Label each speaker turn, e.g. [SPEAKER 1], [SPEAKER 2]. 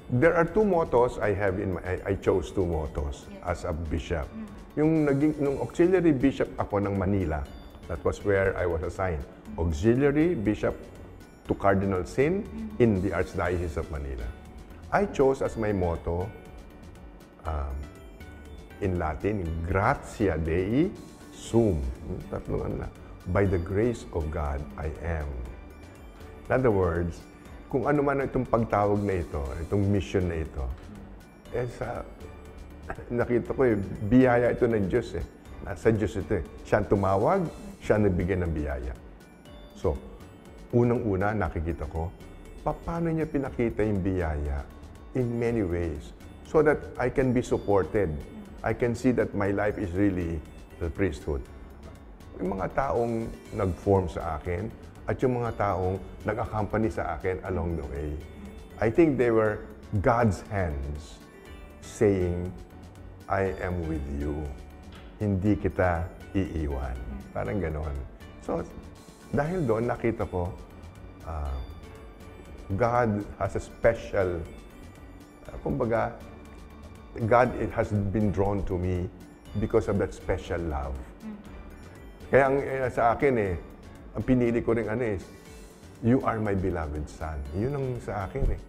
[SPEAKER 1] There are two mottos I have in my, I chose two mottos as a bishop. Nung auxiliary bishop ako ng Manila, that was where I was assigned. Auxiliary bishop to Cardinal Sin in the Archdiocese of Manila. I chose as my motto, in Latin, Gratia Dei Sum. Tatlong ano na. By the grace of God, I am. In other words, kung ano man itong pagtawag na ito, itong mission na ito, nakita ko biyaya ito ng Diyos eh. Nasa Diyos ito eh. Siya ang tumawag, siya ang nabigyan ng biyaya. So, unang-una nakikita ko, paano niya pinakita yung biyaya in many ways so that I can be supported. I can see that my life is really the priesthood. Yung mga taong nag-form sa akin, at yung mga taong nag-accompany sa akin along the way. I think they were God's hands saying, I am with you. Hindi kita iiwan. Parang ganon. So, dahil doon, nakita ko, God has a special, kumbaga, God has been drawn to me because of that special love. Kaya sa akin ang pinili ko rin is, you are my beloved son. Yun ang sa akin eh.